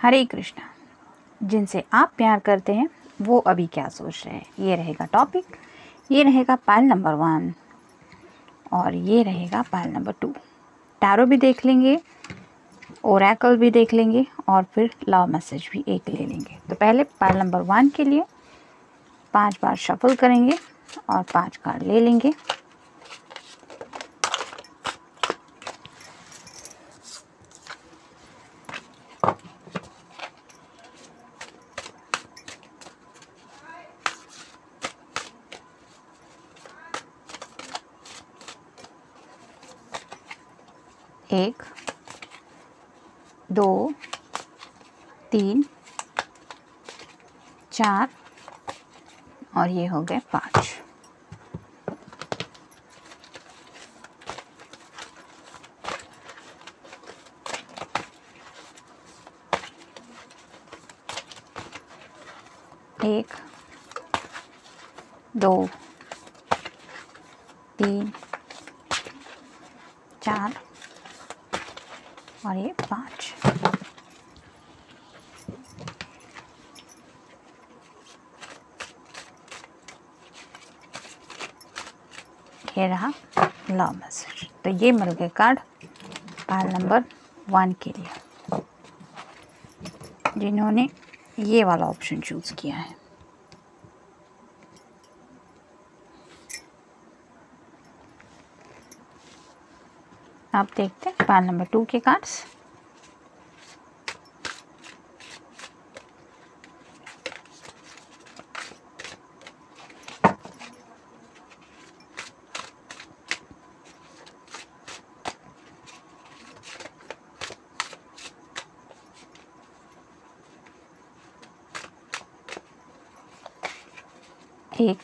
हरे कृष्णा। जिनसे आप प्यार करते हैं वो अभी क्या सोच रहे हैं, ये रहेगा टॉपिक। ये रहेगा पाइल नंबर 1 और ये रहेगा पाइल नंबर 2। टैरो भी देख लेंगे, ओरेकल भी देख लेंगे और फिर लव मैसेज भी एक ले लेंगे। तो पहले पाइल नंबर 1 के लिए 5 बार शफल करेंगे और 5 कार्ड ले लेंगे। एक, 2, 3, 4 और ये हो गए 5। एक, 2, 3, 4 और ये 5। ये रहा लव मैसेज। तो ये मिल गए कार्ड पाइल नंबर 1 के लिए, जिन्होंने ये वाला ऑप्शन चूज किया है। आप देखते हैं पाइल नंबर 2 के कार्ड्स। एक,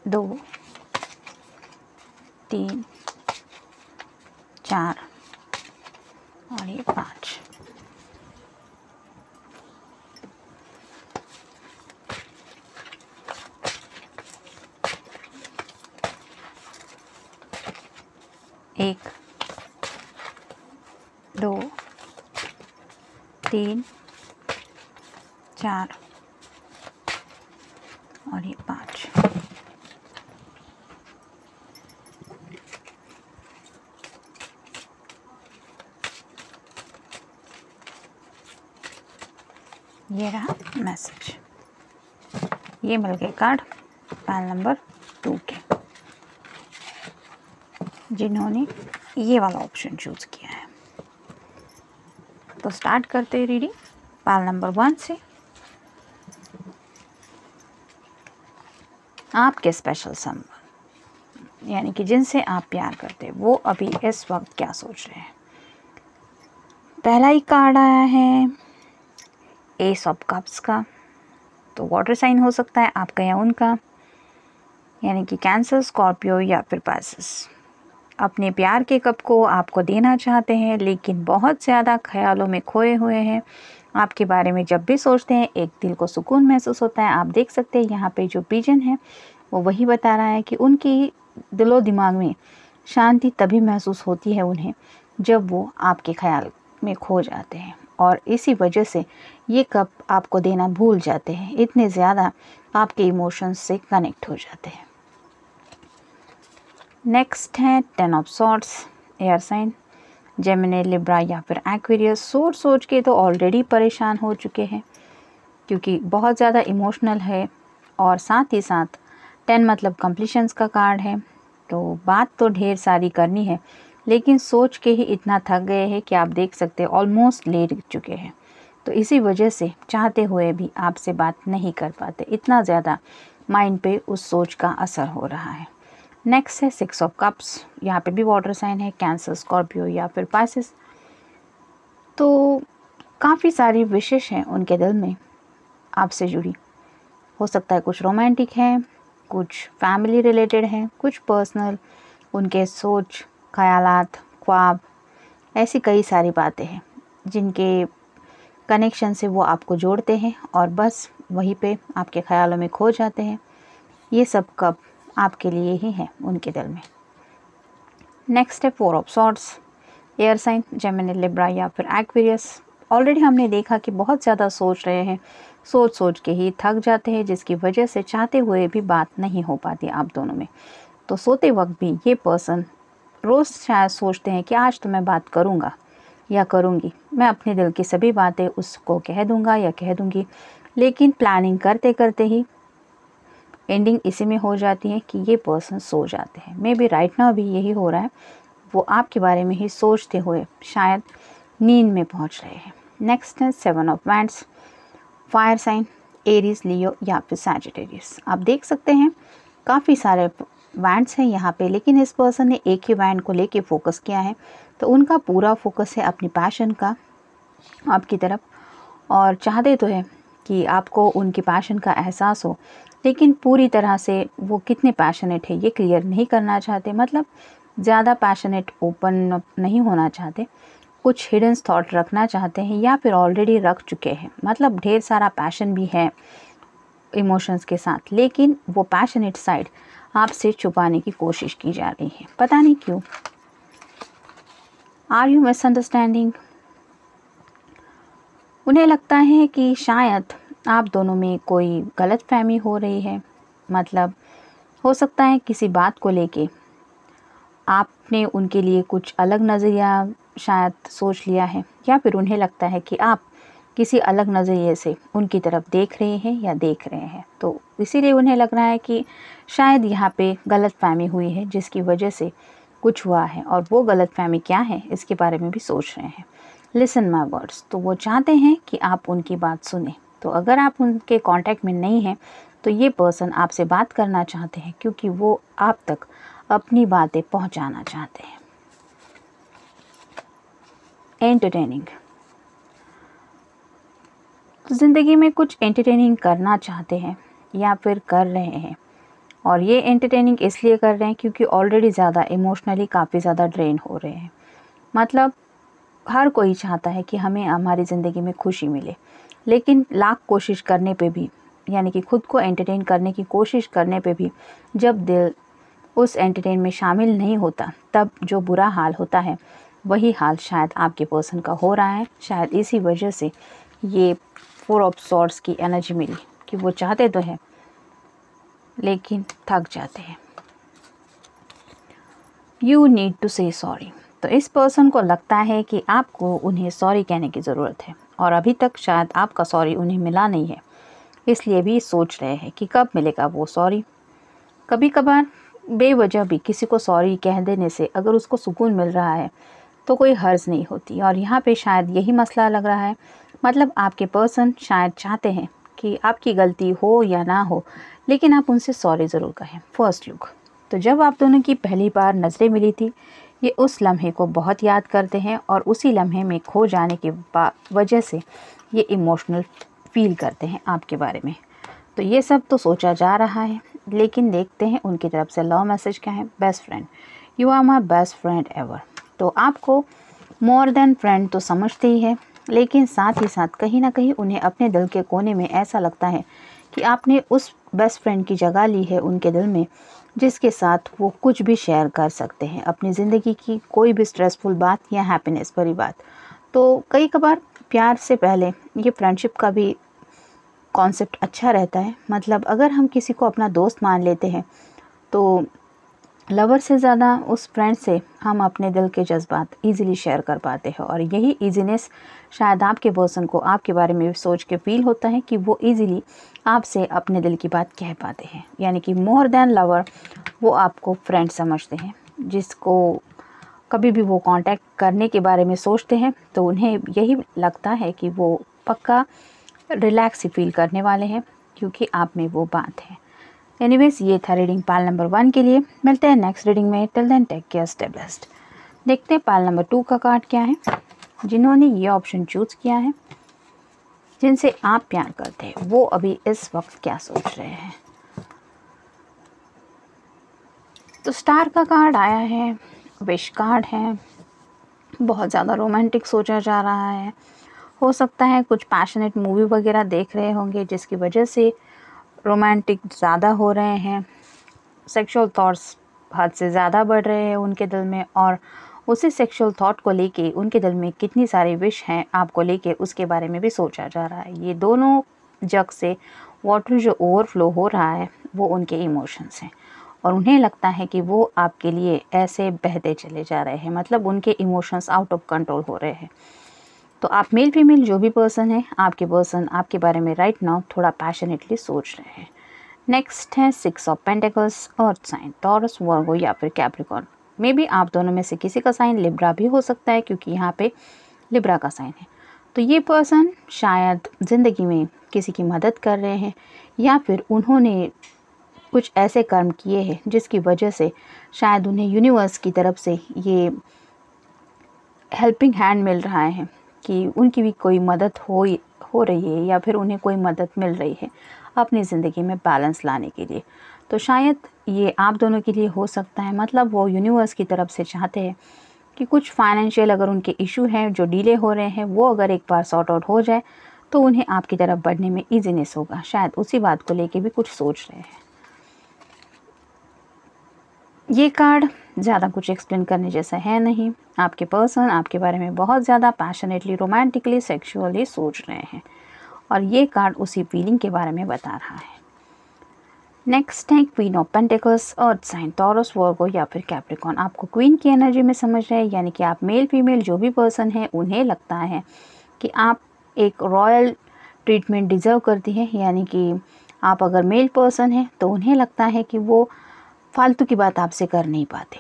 2, 3, 4 और ये 5। एक, 2, 3, 4 और ये 5। ये रहा मैसेज। ये मिल गए कार्ड पाइल नंबर 2 के, जिन्होंने ये वाला ऑप्शन चूज किया है। तो स्टार्ट करते हैं रीडिंग पाइल नंबर 1 से। आपके स्पेशल समवन, यानी कि जिनसे आप प्यार करते हैं, वो अभी इस वक्त क्या सोच रहे हैं। पहला ही कार्ड आया है एस ऑफ कप्स का। तो वाटर साइन हो सकता है आपका या उनका, यानी कि कैंसर, स्कॉर्पियो या फिर पाइसेस। अपने प्यार के कप को आपको देना चाहते हैं, लेकिन बहुत ज़्यादा ख्यालों में खोए हुए हैं। आपके बारे में जब भी सोचते हैं एक दिल को सुकून महसूस होता है। आप देख सकते हैं यहाँ पे जो पिजन है वो वही बता रहा है कि उनकी दिलो दिमाग में शांति तभी महसूस होती है उन्हें जब वो आपके ख्याल में खो जाते हैं, और इसी वजह से ये कप आपको देना भूल जाते हैं। इतने ज़्यादा आपके इमोशंस से कनेक्ट हो जाते हैं। नेक्स्ट है 10 of swords, air sign, Gemini, Libra या फिर एक्वेरियस। सोच सोच के तो ऑलरेडी परेशान हो चुके हैं, क्योंकि बहुत ज़्यादा इमोशनल है और साथ ही साथ 10 मतलब कंप्लीशंस का कार्ड है। तो बात तो ढेर सारी करनी है, लेकिन सोच के ही इतना थक गए हैं कि आप देख सकते हैं ऑलमोस्ट लेट चुके हैं। तो इसी वजह से चाहते हुए भी आपसे बात नहीं कर पाते, इतना ज़्यादा माइंड पे उस सोच का असर हो रहा है। नेक्स्ट है 6 ऑफ कप्स। यहाँ पे भी वाटर साइन है, कैंसर, स्कॉर्पियो या फिर पाइसेस। तो काफ़ी सारी विशेष हैं उनके दिल में आपसे जुड़ी। हो सकता है कुछ रोमांटिक है, कुछ फैमिली रिलेटेड हैं, कुछ पर्सनल, उनके सोच, ख्यालात, ख्वाब, ऐसी कई सारी बातें हैं जिनके कनेक्शन से वो आपको जोड़ते हैं और बस वहीं पे आपके ख्यालों में खो जाते हैं। ये सब कब आपके लिए ही है उनके दिल में। नेक्स्ट है 4 of swords, air sign Gemini Libra या फिर एक्वेरियस, ऑलरेडी हमने देखा कि बहुत ज़्यादा सोच रहे हैं, सोच सोच के ही थक जाते हैं, जिसकी वजह से चाहते हुए भी बात नहीं हो पाती आप दोनों में। तो सोते वक्त भी ये पर्सन रोज़ शायद सोचते हैं कि आज तो मैं बात करूँगा या करूँगी, मैं अपने दिल की सभी बातें उसको कह दूँगा या कह दूँगी, लेकिन प्लानिंग करते करते ही एंडिंग इसी में हो जाती है कि ये पर्सन सो जाते हैं। मे बी राइट नाउ भी यही हो रहा है, वो आपके बारे में ही सोचते हुए शायद नींद में पहुंच रहे हैं। नेक्स्ट है 7 of wands, fire sign Aries, Leo या फिर सैजिटेरियस। आप देख सकते हैं काफ़ी सारे वैंड्स हैं यहाँ पे, लेकिन इस पर्सन ने एक ही वैंड को लेके फोकस किया है, तो उनका पूरा फोकस है अपनी पैशन का आपकी तरफ, और चाहते तो है कि आपको उनकी पैशन का एहसास हो, लेकिन पूरी तरह से वो कितने पैशनेट है ये क्लियर नहीं करना चाहते, मतलब ज़्यादा पैशनेट ओपन नहीं होना चाहते, कुछ हिडन थॉट रखना चाहते हैं या फिर ऑलरेडी रख चुके हैं, मतलब ढेर सारा पैशन भी है इमोशंस के साथ, लेकिन वो पैशनेट साइड आपसे छुपाने की कोशिश की जा रही है, पता नहीं क्यों। Are you misunderstanding? उन्हें लगता है कि शायद आप दोनों में कोई गलतफहमी हो रही है, मतलब हो सकता है किसी बात को लेके आपने उनके लिए कुछ अलग नज़रिया शायद सोच लिया है, या फिर उन्हें लगता है कि आप किसी अलग नज़रिए से उनकी तरफ देख रहे हैं या देख रहे हैं, तो इसीलिए उन्हें लग रहा है कि शायद यहाँ पे गलतफहमी हुई है जिसकी वजह से कुछ हुआ है, और वो गलतफहमी क्या है इसके बारे में भी सोच रहे हैं। लिसन माय वर्ड्स, तो वो चाहते हैं कि आप उनकी बात सुने। तो अगर आप उनके कांटेक्ट में नहीं हैं तो ये पर्सन आपसे बात करना चाहते हैं, क्योंकि वो आप तक अपनी बातें पहुंचाना चाहते हैं। एंटरटेनिंग, तो ज़िंदगी में कुछ एंटरटेनिंग करना चाहते हैं या फिर कर रहे हैं, और ये एंटरटेनिंग इसलिए कर रहे हैं क्योंकि ऑलरेडी ज़्यादा इमोशनली काफ़ी ज़्यादा ड्रेन हो रहे हैं। मतलब हर कोई चाहता है कि हमें हमारी ज़िंदगी में खुशी मिले, लेकिन लाख कोशिश करने पे भी, यानी कि खुद को एंटरटेन करने की कोशिश करने पे भी जब दिल उस एंटरटेन में शामिल नहीं होता, तब जो बुरा हाल होता है वही हाल शायद आपके पर्सन का हो रहा है। शायद इसी वजह से ये 4 ऑफ सॉर्ड्स की एनर्जी मिली कि वो चाहते तो है लेकिन थक जाते हैं। यू नीड टू से सॉरी, तो इस पर्सन को लगता है कि आपको उन्हें सॉरी कहने की ज़रूरत है, और अभी तक शायद आपका सॉरी उन्हें मिला नहीं है, इसलिए भी सोच रहे हैं कि कब मिलेगा वो सॉरी। कभी कभार बेवजह भी किसी को सॉरी कह देने से अगर उसको सुकून मिल रहा है तो कोई हर्ज नहीं होती, और यहाँ पे शायद यही मसला लग रहा है। मतलब आपके पर्सन शायद चाहते हैं कि आपकी गलती हो या ना हो, लेकिन आप उनसे सॉरी ज़रूर कहें। फर्स्ट लुक, तो जब आप दोनों की पहली बार नज़रें मिली थी, ये उस लम्हे को बहुत याद करते हैं, और उसी लम्हे में खो जाने की वजह से ये इमोशनल फील करते हैं आपके बारे में। तो ये सब तो सोचा जा रहा है, लेकिन देखते हैं उनकी तरफ से लव मैसेज क्या है। Best friend, you are my best friend ever. तो आपको मोर देन फ्रेंड तो समझते ही है, लेकिन साथ ही साथ कहीं ना कहीं उन्हें अपने दिल के कोने में ऐसा लगता है कि आपने उस बेस्ट फ्रेंड की जगह ली है उनके दिल में, जिसके साथ वो कुछ भी शेयर कर सकते हैं, अपनी ज़िंदगी की कोई भी स्ट्रेसफुल बात या हैप्पीनेस भरी बात। तो कई कबार प्यार से पहले ये फ्रेंडशिप का भी कॉन्सेप्ट अच्छा रहता है। मतलब अगर हम किसी को अपना दोस्त मान लेते हैं तो लवर से ज़्यादा उस फ्रेंड से हम अपने दिल के जज्बात इजीली शेयर कर पाते हैं, और यही इजीनेस शायद आपके पर्सन को आपके बारे में सोच के फील होता है कि वो इजीली आपसे अपने दिल की बात कह पाते हैं। यानी कि मोर देन लवर वो आपको फ्रेंड समझते हैं, जिसको कभी भी वो कांटेक्ट करने के बारे में सोचते हैं तो उन्हें यही लगता है कि वो पक्का रिलैक्स ही फील करने वाले हैं, क्योंकि आप में वो बात है। एनीवेज, ये था रीडिंग पाल नंबर 1 के लिए। मिलते हैं नेक्स्ट रीडिंग में। Till then take care, stay blessed. देखते हैं पाल नंबर 2 का कार्ड क्या है। जिन्होंने ये ऑप्शन चूज़ किया है, जिनसे आप प्यार करते हैं, वो अभी इस वक्त क्या सोच रहे हैं। तो स्टार का कार्ड आया है, विश कार्ड है, बहुत ज़्यादा रोमांटिक सोचा जा रहा है। हो सकता है कुछ पैशनेट मूवी वगैरह देख रहे होंगे, जिसकी वजह से रोमांटिक ज़्यादा हो रहे हैं। सेक्सुअल थॉट्स हद से ज़्यादा बढ़ रहे हैं उनके दिल में, और उसी सेक्सुअल थॉट को लेके उनके दिल में कितनी सारी विश हैं आपको लेके, उसके बारे में भी सोचा जा रहा है। ये दोनों जग से वाटर जो ओवरफ्लो हो रहा है वो उनके इमोशंस हैं, और उन्हें लगता है कि वो आपके लिए ऐसे बहते चले जा रहे हैं, मतलब उनके इमोशंस आउट ऑफ कंट्रोल हो रहे हैं। तो आप मेल फीमेल जो भी पर्सन है, आपके पर्सन आपके बारे में राइट नाउ थोड़ा पैशनेटली सोच रहे हैं। नेक्स्ट है 6 of pentacles, earth sign, Taurus, Virgo या फिर कैप्रिकॉर्न। मे बी आप दोनों में से किसी का साइन लिब्रा भी हो सकता है, क्योंकि यहाँ पे लिब्रा का साइन है। तो ये पर्सन शायद ज़िंदगी में किसी की मदद कर रहे हैं, या फिर उन्होंने कुछ ऐसे कर्म किए हैं जिसकी वजह से शायद उन्हें यूनिवर्स की तरफ से ये हेल्पिंग हैंड मिल रहा है कि उनकी भी कोई मदद हो रही है, या फिर उन्हें कोई मदद मिल रही है अपनी ज़िंदगी में बैलेंस लाने के लिए। तो शायद ये आप दोनों के लिए हो सकता है, मतलब वो यूनिवर्स की तरफ से चाहते हैं कि कुछ फाइनेंशियल अगर उनके इशू हैं जो डिले हो रहे हैं, वो अगर एक बार सॉर्ट आउट हो जाए तो उन्हें आपकी तरफ बढ़ने में ईजीनेस होगा। शायद उसी बात को लेके भी कुछ सोच रहे हैं। ये कार्ड ज़्यादा कुछ एक्सप्लेन करने जैसा है नहीं। आपके पर्सन आपके बारे में बहुत ज़्यादा पैशनेटली, रोमांटिकली, सेक्सुअली सोच रहे हैं, और ये कार्ड उसी फीलिंग के बारे में बता रहा है। नेक्स्ट है queen of pentacles, earth sign, Taurus, Virgo या फिर कैप्रिकॉर्न। आपको क्वीन की एनर्जी में समझ रहे हैं, यानी कि आप मेल फीमेल जो भी पर्सन है उन्हें लगता है कि आप एक रॉयल ट्रीटमेंट डिज़र्व करती हैं, यानी कि आप अगर मेल पर्सन हैं तो उन्हें लगता है कि वो फालतू की बात आपसे कर नहीं पाते,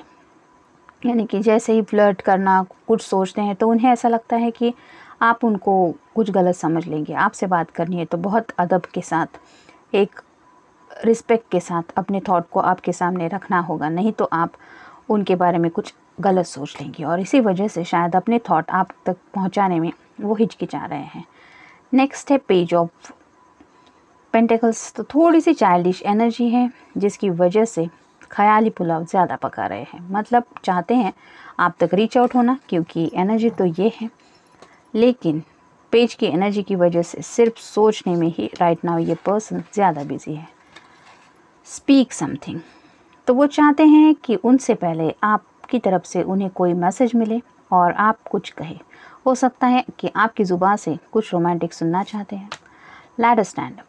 यानी कि जैसे ही फ्लर्ट करना कुछ सोचते हैं तो उन्हें ऐसा लगता है कि आप उनको कुछ गलत समझ लेंगे। आपसे बात करनी है तो बहुत अदब के साथ, एक रिस्पेक्ट के साथ अपने थॉट को आपके सामने रखना होगा, नहीं तो आप उनके बारे में कुछ गलत सोच लेंगे, और इसी वजह से शायद अपने थॉट आप तक पहुंचाने में वो हिचकिचा रहे हैं। नेक्स्ट है पेज ऑफ पेंटिकल्स। तो थोड़ी सी चाइल्डिश एनर्जी है, जिसकी वजह से ख़याली पुलाव ज़्यादा पका रहे हैं, मतलब चाहते हैं आप तक रीच आउट होना, क्योंकि एनर्जी तो ये है, लेकिन पेज की एनर्जी की वजह से सिर्फ सोचने में ही राइट नाउ ये पर्सन ज़्यादा बिजी है। स्पीक समथिंग, तो वो चाहते हैं कि उनसे पहले आपकी तरफ से उन्हें कोई मैसेज मिले और आप कुछ कहें। हो सकता है कि आपकी ज़ुबान से कुछ रोमांटिक सुनना चाहते हैं। लेट अस स्टैंड अप,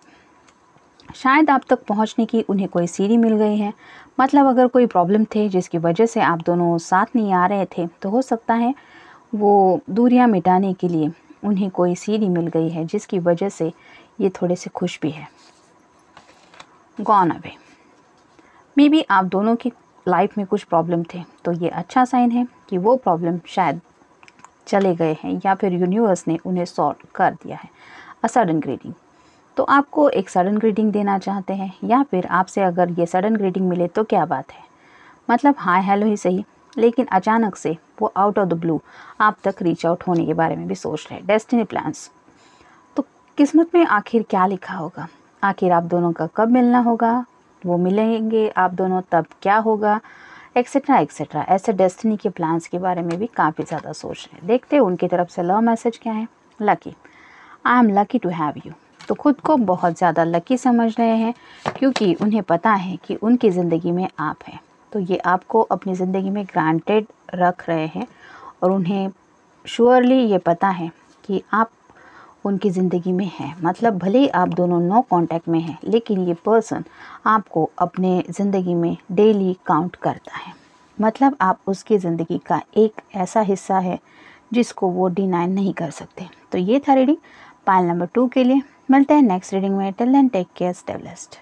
शायद आप तक पहुंचने की उन्हें कोई सीढ़ी मिल गई है, मतलब अगर कोई प्रॉब्लम थे जिसकी वजह से आप दोनों साथ नहीं आ रहे थे, तो हो सकता है वो दूरियां मिटाने के लिए उन्हें कोई सीढ़ी मिल गई है, जिसकी वजह से ये थोड़े से खुश भी है। गॉन अवे, मे बी आप दोनों की लाइफ में कुछ प्रॉब्लम थे, तो ये अच्छा साइन है कि वो प्रॉब्लम शायद चले गए हैं, या फिर यूनिवर्स ने उन्हें सॉल्व कर दिया है। अ सडन ग्रीटिंग, तो आपको एक सडन ग्रीटिंग देना चाहते हैं, या फिर आपसे अगर ये सडन ग्रीटिंग मिले तो क्या बात है, मतलब हाय हेलो ही सही, लेकिन अचानक से वो आउट ऑफ द ब्लू आप तक रीच आउट होने के बारे में भी सोच रहे हैं। डेस्टिनी प्लान्स, तो किस्मत में आखिर क्या लिखा होगा, आखिर आप दोनों का कब मिलना होगा, वो मिलेंगे आप दोनों तब क्या होगा, एक्सेट्रा एक्सेट्रा। ऐसे डेस्टिनी के प्लान्स के बारे में भी काफ़ी ज़्यादा सोच रहे हैं। देखते हैं उनकी तरफ से लव मैसेज क्या है। Lucky, I am lucky to have you, तो खुद को बहुत ज़्यादा लकी समझ रहे हैं, क्योंकि उन्हें पता है कि उनकी ज़िंदगी में आप हैं, तो ये आपको अपनी ज़िंदगी में ग्रांटेड रख रहे हैं, और उन्हें श्योरली ये पता है कि आप उनकी ज़िंदगी में है, मतलब भले ही आप दोनों नो कांटेक्ट में हैं, लेकिन ये पर्सन आपको अपने ज़िंदगी में डेली काउंट करता है, मतलब आप उसकी ज़िंदगी का एक ऐसा हिस्सा है जिसको वो डिनाई नहीं कर सकते। तो ये था रीडिंग पाइल नंबर 2 के लिए। मिलते हैं नेक्स्ट रीडिंग में। Till then take care, stay blessed.